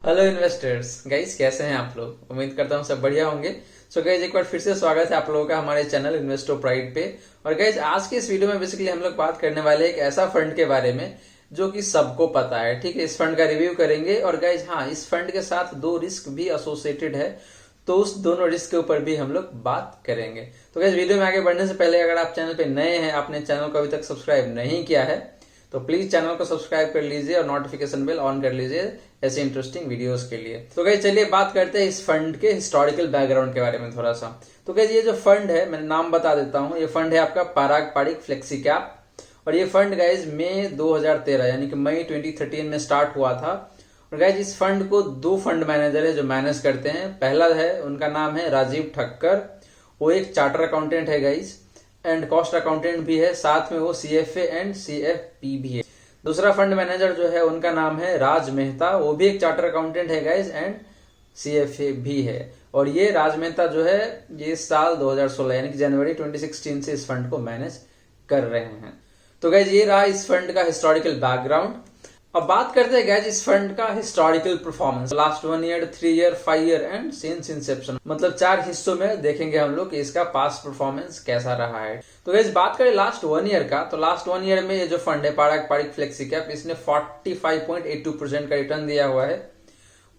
Hello investors guys, कैसे हैं आप लोग। उम्मीद करता हूँ सब बढ़िया होंगे। सो गाइस, एक बार फिर से स्वागत है आप लोगों का हमारे चैनल इन्वेस्टो प्राइड पे। और गाइस, आज के इस वीडियो में बेसिकली हम लोग बात करने वाले एक ऐसा फंड के बारे में जो कि सबको पता है। ठीक है, इस फंड का रिव्यू करेंगे। और गाइस हाँ, इस फंड के साथ दो रिस्क भी एसोसिएटेड है, तो उस दोनों रिस्क के ऊपर भी हम लोग बात करेंगे। तो गाइस, वीडियो में आगे बढ़ने से पहले अगर आप चैनल पे नए हैं, आपने चैनल को अभी तक सब्सक्राइब नहीं किया है, तो प्लीज चैनल को सब्सक्राइब कर लीजिए और नोटिफिकेशन बेल ऑन कर लीजिए ऐसे इंटरेस्टिंग वीडियोस के लिए। तो गाइस चलिए बात करते हैं इस फंड के हिस्टोरिकल बैकग्राउंड के बारे में थोड़ा सा। तो गाइस, ये जो फंड है, मैं नाम बता देता हूँ। ये फंड है आपका पाराग पारिक फ्लेक्सी कैप। और ये फंड गाइस मई 2013 यानी कि मई 2013 में स्टार्ट हुआ था। और गाइस, इस फंड को दो फंड मैनेजर है जो मैनेज करते हैं। पहला है, उनका नाम है राजीव ठक्कर। वो एक चार्टर अकाउंटेंट है गाइस, एंड कॉस्ट अकाउंटेंट भी है, साथ में वो CFA एंड CFP भी है। दूसरा फंड मैनेजर जो है उनका नाम है राज मेहता। वो भी एक चार्टर अकाउंटेंट है गाइस, एंड CFA भी है। और ये राज मेहता जो है, ये साल 2016 यानी कि जनवरी 2016 से इस फंड को मैनेज कर रहे हैं। तो गाइस, ये रहा इस फंड का हिस्टोरिकल बैकग्राउंड। अब बात करते हैं गाइस इस फंड का historical performance last 1 year, 3 year, 5 year and since Inception. मतलब 4 हिस्सों में देखेंगे हम लोग कि इसका पास्ट परफॉर्मेंस कैसा रहा है। तो गाइस, बात करें लास्ट 1 ईयर का, तो लास्ट 1 ईयर में ये जो फंड है पाराग पारिक फ्लेक्सी कैप, इसने 45.82% का रिटर्न दिया हुआ है।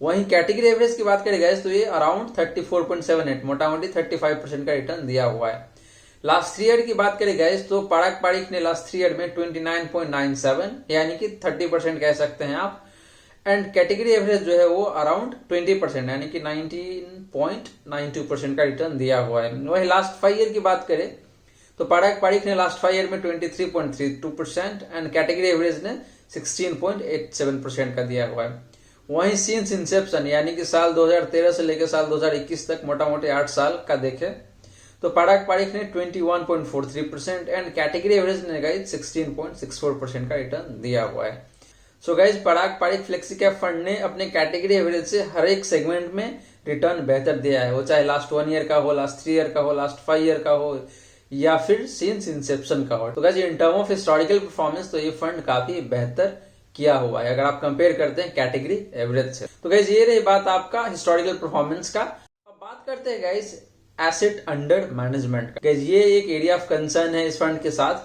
वहीं कैटेगरी एवरेज की बात करें गाइस, तो ये अराउंड 34.78, मोटा मोटी 35% का रिटर्न दिया हुआ है। लास्ट 3 ईयर की बात करें गाइस, तो पाराग पारिक ने लास्ट 3 ईयर में 29.97 यानी कि 30% कह सकते हैं आप। एंड कैटेगरी एवरेज जो है वो अराउंड 20% यानी कि 19.92% का रिटर्न दिया हुआ है। वही लास्ट 5 ईयर की बात करें, तो पाराग पारिक ने लास्ट 5 ईयर में 23.32% एंड कैटेगरी एवरेज ने 16.87% का दिया हुआ है। वहीं सिंस इंसेप्शन यानी कि साल 2013 से लेकर साल 2021 तक मोटा मोटी 8 साल का देखें, तो पाराग पारिक ने 21.43% एंड कैटेगरी एवरेज ने गाइस 16.64% का रिटर्न दिया हुआ है। So guys, Parag Parikh flexi cap fund ने अपने कैटेगरी एवरेज से हर एक सेगमेंट में रिटर्न बेहतर दिया है। वो चाहे लास्ट 1 ईयर का हो, लास्ट 3 ईयर का हो, लास्ट 5 ईयर का हो, या फिर सिंस इंसेप्शन का हो। तो guys, in term of historical performance तो ये फंड काफी बेहतर किया हुआ है अगर आप कंपेयर करते हैं कैटेगरी एवरेज से। तो गाइस, ये रही बात आपका हिस्टोरिकल परफॉर्मेंस का। अब बात करते हैं गाइस एसेट अंडर मैनेजमेंट का। ये एक एरिया ऑफ कंसर्न है इस फंड के साथ।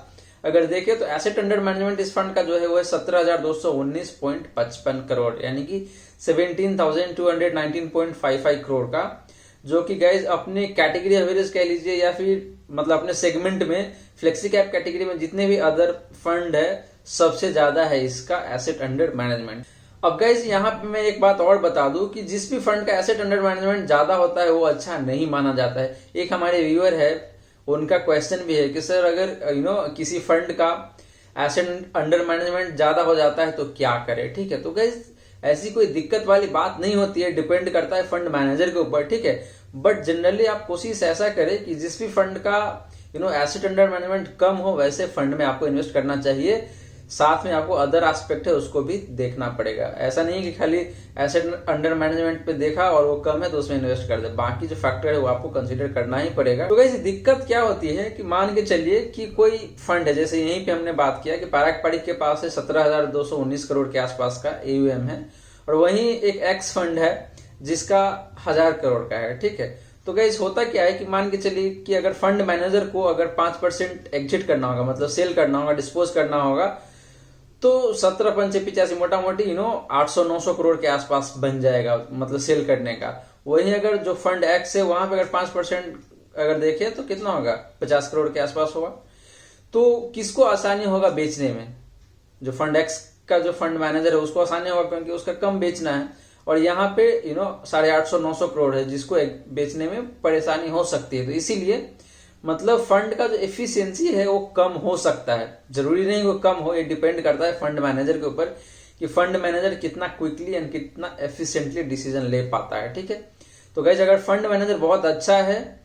अगर देखें तो एसेट अंडर मैनेजमेंट इस फंड का जो है वो है 17,219.55 करोड़ यानी कि 17,219.55 करोड़ का, जो कि गाइज अपने कैटेगरी एवरेज कह लीजिए या फिर मतलब अपने सेगमेंट में फ्लेक्सी कैप कैटेगरी में जितने भी अदर फंड है सबसे ज्यादा है इसका एसेट अंडर मैनेजमेंट। अब गाइज यहाँ पे मैं एक बात और बता दूं कि जिस भी फंड का एसेट अंडर मैनेजमेंट ज्यादा होता है वो अच्छा नहीं माना जाता है। एक हमारे व्यूअर है, उनका क्वेश्चन भी है कि सर अगर किसी फंड का एसेट अंडर मैनेजमेंट ज्यादा हो जाता है तो क्या करे। ठीक है, तो गाइज ऐसी कोई दिक्कत वाली बात नहीं होती है, डिपेंड करता है फंड मैनेजर के ऊपर। ठीक है, बट जनरली आप कोशिश ऐसा करें कि जिस भी फंड का एसेट अंडर मैनेजमेंट कम हो वैसे फंड में आपको इन्वेस्ट करना चाहिए। साथ में आपको अदर एस्पेक्ट है उसको भी देखना पड़ेगा। ऐसा नहीं है कि खाली एसेट अंडर मैनेजमेंट पे देखा और वो कम है तो उसमें इन्वेस्ट कर दे, बाकी जो फैक्टर है वो आपको कंसीडर करना ही पड़ेगा। तो गाइस, दिक्कत क्या होती है कि मान के चलिए कि कोई फंड है, जैसे यहीं पे हमने बात किया कि पाराग पारिक के पास है 17,219 करोड़ के आसपास का AUM है, और वहीं एक एक्स फंड है जिसका 1000 करोड़ का है। ठीक है, तो गाइस होता क्या है कि मान के चलिए कि अगर फंड मैनेजर को अगर 5% एग्जिट करना होगा, मतलब सेल करना होगा, डिस्पोज करना होगा, तो 17 पंचे 85 मोटा मोटी 800-900 करोड़ के आसपास बन जाएगा, मतलब सेल करने का। वहीं अगर जो फंड एक्स है वहां पे अगर 5% अगर देखे तो कितना होगा, 50 करोड़ के आसपास होगा। तो किसको आसानी होगा बेचने में? जो फंड एक्स का जो फंड मैनेजर है उसको आसानी होगा क्योंकि उसका कम बेचना है, और यहाँ पे 850-900 करोड़ है जिसको बेचने में परेशानी हो सकती है। तो इसीलिए मतलब फंड का जो एफिशिएंसी है वो कम हो सकता है, जरूरी नहीं वो कम हो, ये डिपेंड करता है फंड मैनेजर के ऊपर कि फंड मैनेजर कितना क्विकली एंड कितना एफिशिएंटली डिसीजन ले पाता है। ठीक है, तो गाइस अगर फंड मैनेजर बहुत अच्छा है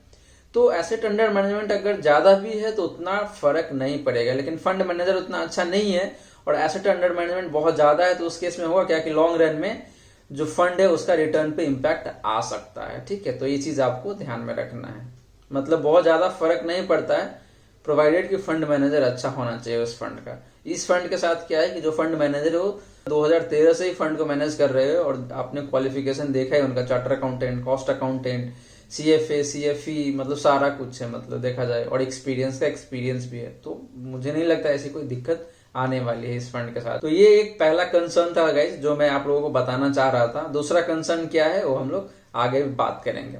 तो एसेट अंडर मैनेजमेंट अगर ज्यादा भी है तो उतना फर्क नहीं पड़ेगा, लेकिन फंड मैनेजर उतना अच्छा नहीं है और एसेट अंडर मैनेजमेंट बहुत ज्यादा है तो उस केस में होगा क्या कि लॉन्ग रन में जो फंड है उसका रिटर्न पे इम्पैक्ट आ सकता है। ठीक है, तो ये चीज आपको ध्यान में रखना है। मतलब बहुत ज्यादा फर्क नहीं पड़ता है प्रोवाइडेड कि फंड मैनेजर अच्छा होना चाहिए उस फंड का। इस फंड के साथ क्या है कि जो फंड मैनेजर है वो 2013 से ही फंड को मैनेज कर रहे हो और आपने क्वालिफिकेशन देखा है उनका, charter accountant, cost accountant, CFA, CFE, मतलब सारा कुछ है मतलब देखा जाए, और एक्सपीरियंस का एक्सपीरियंस भी है। तो मुझे नहीं लगता ऐसी कोई दिक्कत आने वाली है इस फंड के साथ। तो ये एक पहला कंसर्न था गाइस जो मैं आप लोगों को बताना चाह रहा था। दूसरा कंसर्न क्या है वो हम लोग आगे बात करेंगे।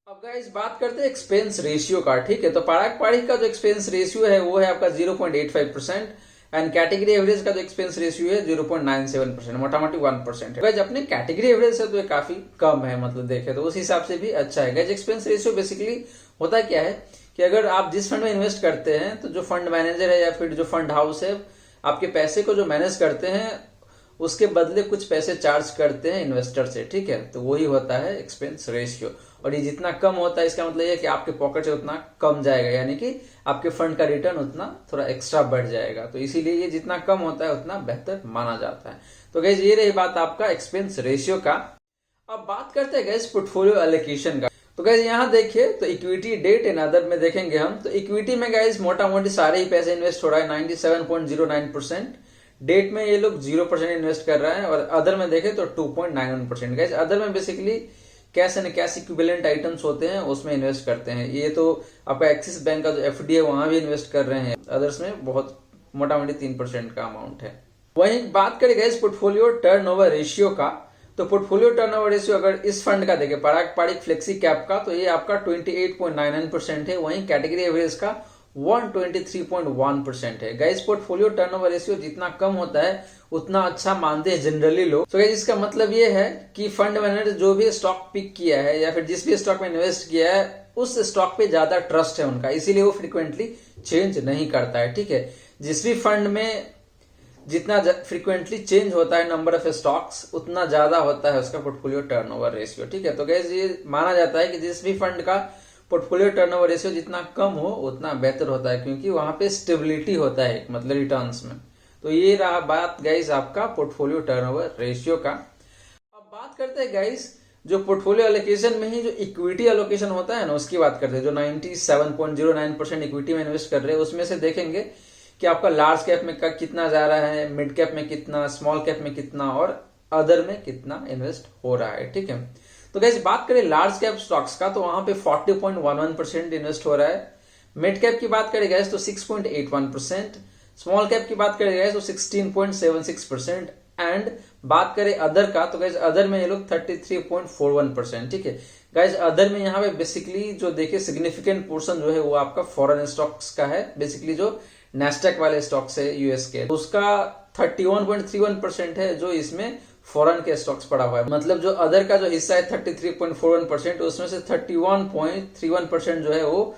अब गाइस बात करते हैं एक्सपेंस रेशियो का, ठीक है। तो पारंपरिक का जो एक्सपेंस रेशियो है वो है आपका 0.85% एंड कैटेगरी एवरेज का जो एक्सपेंस रेशियो है 0.97%, मोटा मोटी 1% है। गाइस अपने कैटेगरी एवरेज से तो ये काफी कम है, मतलब देखे तो उस हिसाब से भी अच्छा है। गाइस एक्सपेंस रेशियो बेसिकली होता क्या है कि अगर आप जिस फंड में इन्वेस्ट करते हैं तो जो फंड मैनेजर है या फिर जो फंड हाउस है आपके पैसे को जो मैनेज करते हैं उसके बदले कुछ पैसे चार्ज करते हैं इन्वेस्टर से, ठीक है। तो वही होता है एक्सपेंस रेशियो, और ये जितना कम होता है इसका मतलब ये कि आपके पॉकेट से उतना कम जाएगा, यानी कि आपके फंड का रिटर्न उतना थोड़ा एक्स्ट्रा बढ़ जाएगा। तो इसीलिए ये जितना कम होता है उतना बेहतर माना जाता है। तो गाइस ये रही बात आपका एक्सपेंस रेशियो का। अब बात करते हैं गाइस पोर्टफोलियो एलोकेशन का। तो गाइस यहाँ देखिए तो इक्विटी, डेट एंड अदर में देखेंगे हम, तो इक्विटी में गाइस मोटा मोटी सारे ही पैसे इन्वेस्ट हो रहा है 97.09%, डेट में ये लोग 0% इन्वेस्ट कर रहा है, और अदर में देखें तो 2.91%। गाइस अदर में basically cash and cash equivalent items होते हैं उसमें इन्वेस्ट करते हैं। ये तो आपका एक्सिस बैंक का जो FD है वहां भी इन्वेस्ट कर रहे हैं, अदर्स में बहुत मोटा मोटी 3% का अमाउंट है। वहीं बात करें गाइस पोर्टफोलियो टर्नओवर रेशियो का, तो पोर्टफोलियो टर्नओवर रेशियो अगर इस फंड का देखें पारंपरिक फ्लेक्सी कैप का, तो ये आपका 28.99% है। वहीं कैटेगरी एवरेज का 123.1% है। गाइस पोर्टफोलियो टर्नओवर रेशियो जितना कम होता है उतना अच्छा मानते हैं जनरली लोग। तो गाइस इसका मतलब ये है कि फंड मैनेजर जो भी स्टॉक पिक किया है या फिर जिस भी स्टॉक में इन्वेस्ट किया है उस स्टॉक पे ज्यादा ट्रस्ट है उनका, इसीलिए वो फ्रिक्वेंटली चेंज नहीं करता है, ठीक है। जिस भी फंड में जितना फ्रिक्वेंटली चेंज होता है नंबर ऑफ स्टॉक्स उतना ज्यादा होता है उसका पोर्टफोलियो टर्नओवर रेशियो, ठीक है। तो गाइस ये माना जाता है कि जिस भी फंड का पोर्टफोलियो टर्नओवर रेशियो जितना कम हो उतना बेहतर होता है, क्योंकि वहां पे स्टेबिलिटी होता है मतलब रिटर्न्स में। तो ये रहा बात गाइस आपका पोर्टफोलियो टर्नओवर रेशियो का। अब बात करते हैं गाइस जो पोर्टफोलियो एलोकेशन में ही जो इक्विटी एलोकेशन होता है ना उसकी बात करते हैं। जो 97.09% इक्विटी में इन्वेस्ट कर रहे हैं उसमें से देखेंगे कि आपका लार्ज कैप में का कितना जा रहा है, मिड कैप में कितना, स्मॉल कैप में कितना और अदर में कितना इन्वेस्ट हो रहा है, ठीक है। तो गाइस बात करें लार्ज कैप स्टॉक्स का तो वहां पे 40.11% इन्वेस्ट हो रहा है। मिड कैप की बात करें गाइस तो 6.81%, स्मॉल कैप की बात करें गाइस तो 16.76%, एंड बात करें अदर का तो गाइस अदर में ये लोग 33.41%, ठीक है। गाइस अदर में यहाँ पे बेसिकली जो देखिए सिग्निफिकेंट पोर्शन जो है वो आपका फॉरेन स्टॉक्स का है, बेसिकली जो नेस्डेक वाले स्टॉक्स है यूएस के, उसका 31.31% है जो इसमें फॉरेन के स्टॉक्स पड़ा हुआ है। मतलब जो अदर का जो हिस्सा है 33.41%, उसमें से 31.31% जो है वो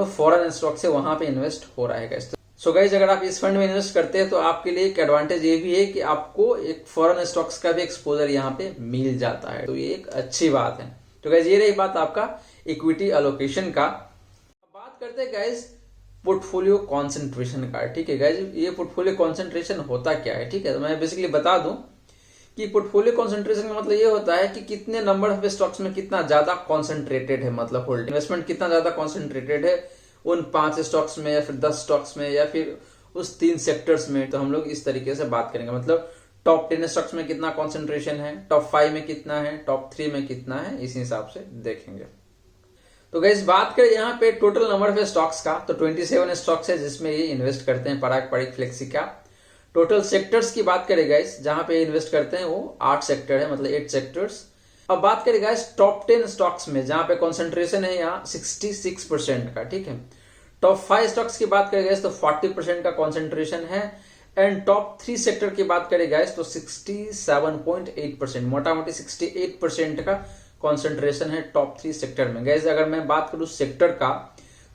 फॉरेन स्टॉक्स है वहां पे इन्वेस्ट हो रहा है। सो गाइज अगर आप इस फंड में इन्वेस्ट करते हैं तो आपके लिए एक एडवांटेज ये भी है कि आपको एक फॉरेन स्टॉक्स का भी एक्सपोजर यहाँ पे मिल जाता है, तो ये एक अच्छी बात है। तो गाइज ये रही बात आपका इक्विटी एलोकेशन का। बात करते हैं गाइज पोर्टफोलियो कॉन्सेंट्रेशन का, ठीक है। गाइज ये पोर्टफोलियो कॉन्सेंट्रेशन होता क्या है, ठीक है। तो मैं बेसिकली बता दूं कि पोर्टफोलियो कॉन्सेंट्रेशन का मतलब ये होता है कि कितने नंबर ऑफ स्टॉक्स में कितना ज्यादा कॉन्सेंट्रेटेड है, मतलब होल्ड इन्वेस्टमेंट कितना ज्यादा कॉन्सेंट्रेटेड है उन 5 स्टॉक्स में या फिर 10 स्टॉक्स में या फिर उस 3 सेक्टर्स में। तो हम लोग इस तरीके से बात करेंगे, मतलब टॉप 10 स्टॉक्स में कितना कॉन्सेंट्रेशन है, टॉप 5 में कितना है, टॉप 3 में कितना है, इस हिसाब से देखेंगे। तो गाइस बात करें यहाँ पे टोटल नंबर ऑफ स्टॉक्स का तो 27 स्टॉक्स है जिसमें ये इन्वेस्ट करते हैं पारंपरिक फ्लेक्सी कैप। टोटल सेक्टर्स की बात करें गाइस जहां पे इन्वेस्ट करते हैं वो 8 सेक्टर है, मतलब 8 सेक्टर्स। अब बात करें गाइस टॉप 10 स्टॉक्स में जहां पे कॉन्सेंट्रेशन है यहाँ 66% का, ठीक है। टॉप 5 स्टॉक्स की बात करें गाइस तो 40% का कॉन्सेंट्रेशन है, एंड टॉप 3 सेक्टर की बात करें गाइस तो 67.8%, मोटा मोटी 68% का कॉन्सेंट्रेशन है टॉप 3 सेक्टर में। गाइस अगर मैं बात करूं सेक्टर का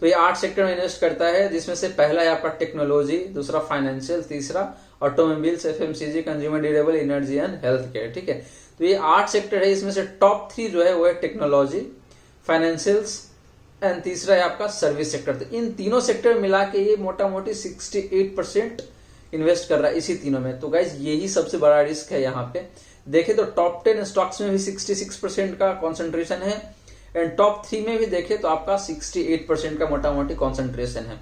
तो ये 8 सेक्टर में इन्वेस्ट करता है, जिसमें से पहला है आपका टेक्नोलॉजी, दूसरा फाइनेंशियल, तीसरा automobiles, FMCG, consumer durable, energy and health care, ठीक है। तो ये 8 सेक्टर है, इसमें से टॉप 3 जो है वो है टेक्नोलॉजी, फाइनेंशियल्स एंड तीसरा है आपका सर्विस सेक्टर। तो इन तीनों सेक्टर मिला के ये मोटा मोटी 68% इन्वेस्ट कर रहा है इसी तीनों में। तो गाइज यही सबसे बड़ा रिस्क है यहाँ पे। देखे तो टॉप 10 स्टॉक्स में भी 66% का कॉन्सेंट्रेशन है, एंड टॉप 3 में भी देखे तो आपका 68% का मोटा मोटी कॉन्सेंट्रेशन है।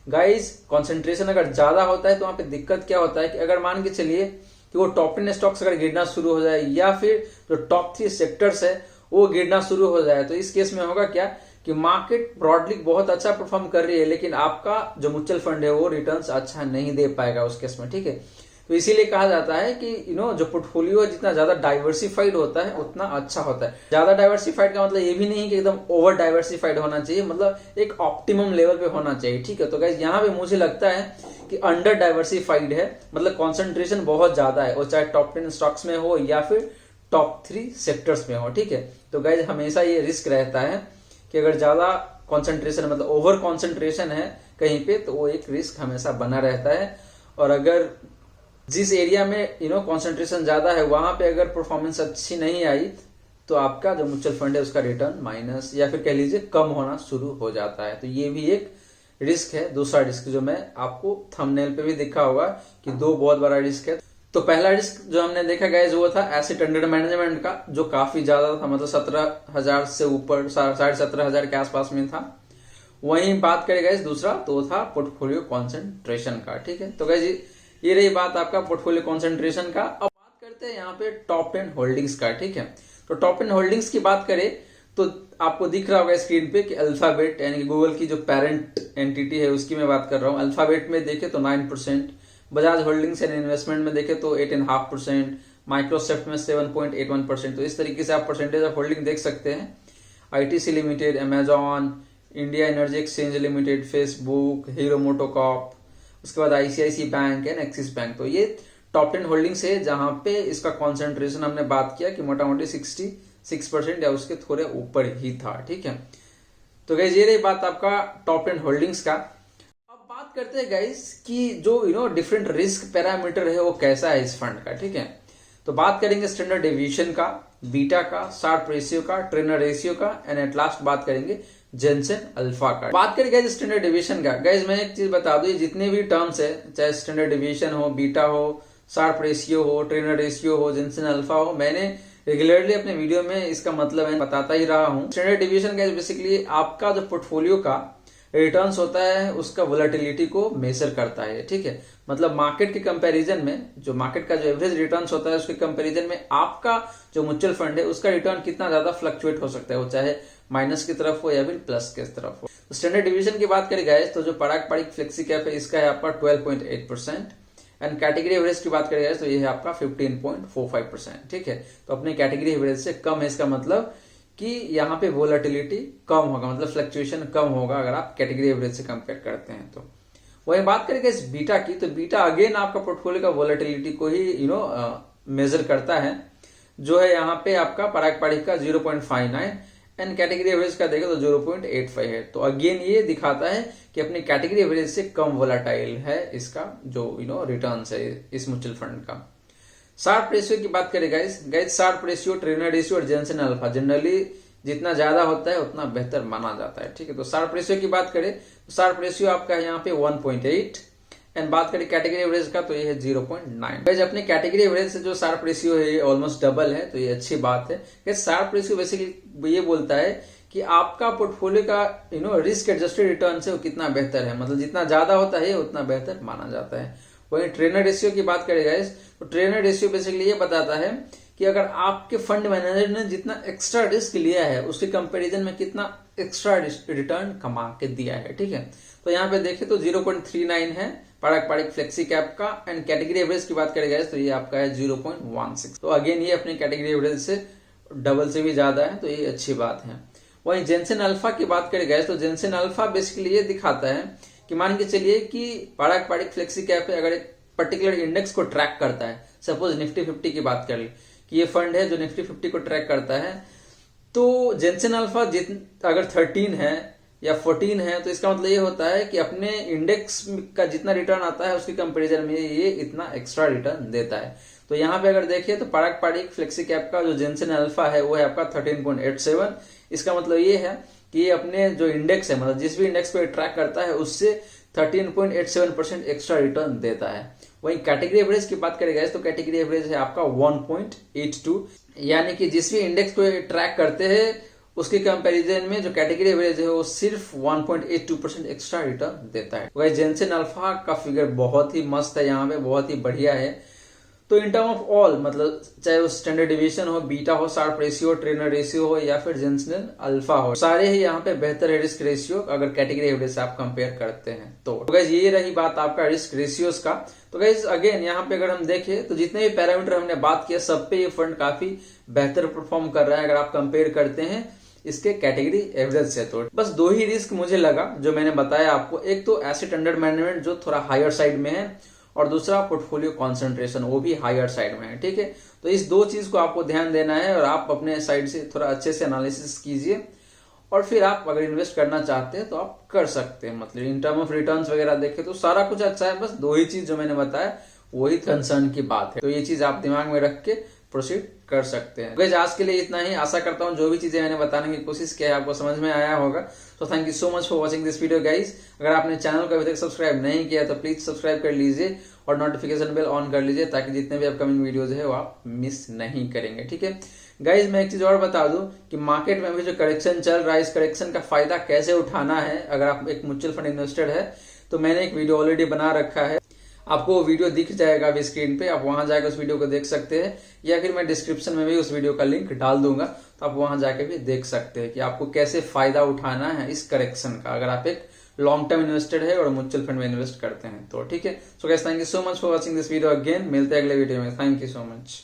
गाइस कंसंट्रेशन अगर ज्यादा होता है तो वहां पे दिक्कत क्या होता है कि अगर मान के चलिए कि वो टॉप 10 स्टॉक्स अगर गिरना शुरू हो जाए या फिर जो टॉप 3 सेक्टर्स है वो गिरना शुरू हो जाए, तो इस केस में होगा क्या कि मार्केट ब्रॉडली बहुत अच्छा परफॉर्म कर रही है लेकिन आपका जो म्यूचुअल फंड है वो रिटर्न्स अच्छा नहीं दे पाएगा उस केस में, ठीक है। तो इसीलिए कहा जाता है कि जो पोर्टफोलियो है जितना ज्यादा डाइवर्सिफाइड होता है उतना अच्छा होता है। ज्यादा डाइवर्सिफाइड का मतलब ये भी नहीं कि एकदम ओवर डाइवर्सिफाइड होना चाहिए, मतलब एक ऑप्टिमम लेवल पे होना चाहिए, ठीक है। तो गाइस यहाँ पे मुझे लगता है कि अंडर डाइवर्सिफाइड है, मतलब कॉन्सेंट्रेशन बहुत ज्यादा है, और चाहे टॉप 10 स्टॉक्स में हो या फिर टॉप 3 सेक्टर्स में हो, ठीक है। तो गाइस हमेशा ये रिस्क रहता है कि अगर ज्यादा कॉन्सेंट्रेशन मतलब ओवर कॉन्सेंट्रेशन है कहीं पे तो वो एक रिस्क हमेशा बना रहता है। और अगर जिस एरिया में कॉन्सेंट्रेशन ज्यादा है वहां पे अगर परफॉर्मेंस अच्छी नहीं आई तो आपका जो म्यूचुअल फंड है उसका रिटर्न माइनस या फिर कह लीजिए कम होना शुरू हो जाता है। तो ये भी एक रिस्क है, दूसरा रिस्क जो मैं आपको थंबनेल पे भी दिखा होगा कि दो बहुत बड़ा रिस्क है। तो पहला रिस्क जो हमने देखा गाइस वो था एसेट अंडर मैनेजमेंट का, जो काफी ज्यादा था, मतलब 17,000 से ऊपर 17,500 के आसपास में था। वहीं बात करें गाइस दूसरा तो था पोर्टफोलियो कॉन्सेंट्रेशन का, ठीक है। तो गाइस ये रही बात आपका पोर्टफोलियो कॉन्सेंट्रेशन का। अब बात करते हैं यहाँ पे टॉप 10 होल्डिंग्स का, ठीक है। तो टॉप 10 होल्डिंग्स की बात करें तो आपको दिख रहा होगा स्क्रीन पे कि अल्फाबेट यानी कि गूगल की जो पेरेंट एंटिटी है उसकी मैं बात कर रहा हूँ। अल्फाबेट में देखे तो 9%, बजाज होल्डिंग्स एंड इन्वेस्टमेंट में देखे तो 8.5%, माइक्रोसॉफ्ट में 7.81%। तो इस तरीके से आप परसेंटेज ऑफ होल्डिंग देख सकते हैं। ITC limited, Amazon, India energy exchange limited, Facebook, Hero MotoCorp, उसके बाद ICICI bank and Axis bank. तो ये टॉप 10 होल्डिंग्स है जहां पे इसका कॉन्सेंट्रेशन हमने बात किया कि मोटा मोटी 66% या उसके थोड़े ऊपर ही था, ठीक है। तो गाइस ये रही बात आपका टॉप 10 होल्डिंग्स का। अब बात करते हैं गाइस कि जो डिफरेंट रिस्क पैरामीटर है वो कैसा है इस फंड का, ठीक है। तो बात करेंगे स्टैंडर्ड डेविएशन का, बीटा का, शार्प रेशियो का, ट्रेनर रेशियो का एंड एट लास्ट बात करेंगे जेनसेन अल्फा का। बात करें गाइस स्टैंडर्ड डेविएशन का, गाइस मैं एक चीज बता दूं, जितने भी टर्म्स है चाहे स्टैंडर्ड डेविएशन हो, बीटा हो, शार्प रेशियो हो, ट्रेनर रेशियो हो, जेनसेन अल्फा हो, मैंने रेगुलरली अपने वीडियो में इसका मतलब है बताता ही रहा हूं। स्टैंडर्ड डेविएशन गाइस बेसिकली आपका जो पोर्टफोलियो का रिटर्न्स होता है उसका वोलेटिलिटी को मेजर करता है, ठीक है। मतलब मार्केट के कंपैरिजन में जो मार्केट का जो एवरेज रिटर्न्स होता है उसके कंपैरिजन में आपका जो म्यूचुअल फंड है उसका रिटर्न कितना ज्यादा फ्लक्चुएट हो सकता है, वो चाहे माइनस की तरफ हो या फिर प्लस की तरफ हो। तो स्टैंडर्ड डिवीजन की बात करें गाइस तो जो पारंपरिक फ्लेक्सी कैप है इसका है आपका 12.8% एंड कैटेगरी एवरेज की बात करें गाइस तो ये है आपका 15.45%, ठीक है। तो अपने कैटेगरी एवरेज से कम है, इसका मतलब कि यहाँ पे वोलेटिलिटी कम होगा, मतलब फ्लक्चुएशन कम होगा अगर आप कैटेगरी एवरेज से कंपेयर करते हैं तो। वही बात करें इस बीटा की, तो बीटा अगेन आपका पोर्टफोलियो का वोलेटिलिटी को ही मेजर करता है, जो है यहाँ पे आपका पारंपरिक का 0.59 एंड कैटेगरी एवरेज का देखें तो 0.85 है। तो अगेन ये दिखाता है कि अपनी कैटेगरी एवरेज से कम वोलाटाइल है इसका जो रिटर्न्स है इस म्यूचुअल फंड का। शार्प रेशियो की बात करें guys Sharpe ratio, trainer ratio और जेनसेन अल्फा जनरली जितना ज्यादा होता है उतना बेहतर माना जाता है, ठीक है। तो शार्प रेशियो की बात करें तो शार्प रेशियो आपका यहाँ पे 1.8 एंड बात करें कैटेगरी एवरेज का तो ये है 0.9। गाइस अपने कैटेगरी एवरेज से जो शार्प रेशियो है ये ऑलमोस्ट डबल है, तो ये अच्छी बात है। गाइस शार्प रेशियो बेसिकली ये बोलता है कि आपका पोर्टफोलियो का रिस्क एडजस्टेड रिटर्न से वो कितना बेहतर है, मतलब जितना ज्यादा होता है उतना बेहतर माना जाता है। वहीं ट्रेनर रेशियो की बात करें गाइस तो ट्रेनर रेशियो बेसिकली ये बताता है कि अगर आपके फंड मैनेजर ने जितना एक्स्ट्रा रिस्क लिया है उसके कंपैरिजन में कितना एक्स्ट्रा रिटर्न कमा के दिया है, ठीक है। तो यहाँ पे देखें तो 0.39 है पारंपरिक फ्लेक्सी कैप का एंड कैटेगरी एवरेज की बात करें गाइस तो ये आपका है 0.16। तो अगेन ये अपनी कैटेगरी एवरेज से डबल से भी ज्यादा है, तो ये अच्छी बात है। वहीं जेनसेन अल्फा की बात करें गाइस तो जेनसेन अल्फा बेसिकली ये दिखाता है कि मान के चलिए कि पारंपरिक फ्लेक्सी कैप है अगर एक पर्टिकुलर इंडेक्स को ट्रैक करता है, सपोज निफ्टी 50 की बात कर ली कि ये फंड है जो निफ्टी 50 को ट्रैक करता है, तो जेनसेन अल्फा अगर 13 है या 14 है तो इसका मतलब ये होता है कि अपने इंडेक्स का जितना रिटर्न आता है उसके कंपैरिजन में ये इतना एक्स्ट्रा रिटर्न देता है। तो यहाँ पे अगर देखिए तो पारंपरिक फ्लेक्सी कैप का जो जेनसेन अल्फा है वो है आपका 13.87। इसका मतलब ये है कि ये अपने जो इंडेक्स है मतलब जिस भी इंडेक्स को ट्रैक करता है उससे 13.87% एक्स्ट्रा रिटर्न देता है। वहीं कैटेगरी एवरेज की बात करें तो कैटेगरी एवरेज है आपका 1.82, यानी कि जिस भी इंडेक्स को ट्रैक करते हैं उसके कंपैरिजन में जो कैटेगरी एवरेज है वो सिर्फ 1.82% एक्स्ट्रा रिटर्न देता है। वही जेनसेन अल्फा का फिगर बहुत ही मस्त है, यहाँ पे बहुत ही बढ़िया है। तो इन टर्म ऑफ ऑल मतलब चाहे वो स्टैंडर्ड डिवीजन हो, बीटा हो, शार्प रेशियो, ट्रेनर रेशियो हो या फिर जेनसेन अल्फा हो, सारे ही यहाँ पे बेहतर है रिस्क रेशियो अगर कैटेगरी एवरेज से आप कंपेयर करते हैं तो गाइस ये रही बात आपका रिस्क रेशियोज का। तो गाइस अगेन यहाँ पे अगर हम देखें तो जितने भी पैरामीटर हमने बात किया सब पे ये फंड काफी बेहतर परफॉर्म कर रहा है अगर आप कंपेयर करते हैं इसके कैटेगरी एवरेज से। तो बस दो ही रिस्क मुझे लगा जो मैंने बताया आपको, एक तो एसेट अंडर मैनेजमेंट जो थोड़ा हायर साइड में है और दूसरा पोर्टफोलियो कॉन्सेंट्रेशन वो भी हायर साइड में है। ठीक है, तो इस दो चीज को आपको ध्यान देना है और आप अपने साइड से थोड़ा अच्छे से एनालिसिस कीजिए और फिर आप अगर इन्वेस्ट करना चाहते हैं तो आप कर सकते हैं। मतलब इन टर्म ऑफ रिटर्न्स वगैरह देखें तो सारा कुछ अच्छा है, बस दो ही चीज जो मैंने बताया वही कंसर्न की बात है। तो ये चीज आप दिमाग में रख के प्रोसीड कर सकते हैं। गाइस आज के लिए इतना ही, आशा करता हूँ जो भी चीजें मैंने बताने की कोशिश किया है आपको समझ में आया होगा। तो thank you so much for watching this video guys. अगर आपने चैनल को अभी तक सब्सक्राइब नहीं किया तो प्लीज सब्सक्राइब कर लीजिए और नोटिफिकेशन बेल ऑन कर लीजिए ताकि जितने भी अपकमिंग वीडियोज है वो आप मिस नहीं करेंगे। ठीक है गाइज, मैं एक चीज और बता दूं कि मार्केट में अभी जो करेक्शन चल रहा है इस करेक्शन का फायदा कैसे उठाना है अगर आप एक म्यूचुअल फंड इन्वेस्टर है तो मैंने एक वीडियो ऑलरेडी बना रखा है, आपको वो वीडियो दिख जाएगा अभी स्क्रीन पे, आप वहां जाकर उस वीडियो को देख सकते हैं या फिर मैं डिस्क्रिप्शन में भी उस वीडियो का लिंक डाल दूंगा तो आप वहां जाके भी देख सकते हैं कि आपको कैसे फायदा उठाना है इस करेक्शन का अगर आप एक लॉन्ग टर्म इन्वेस्टेड है और म्यूचुअल फंड में इन्वेस्ट करते हैं तो। ठीक है, so guys thank you so much for watching this video again, मिलते हैं अगले वीडियो में। Thank you so much.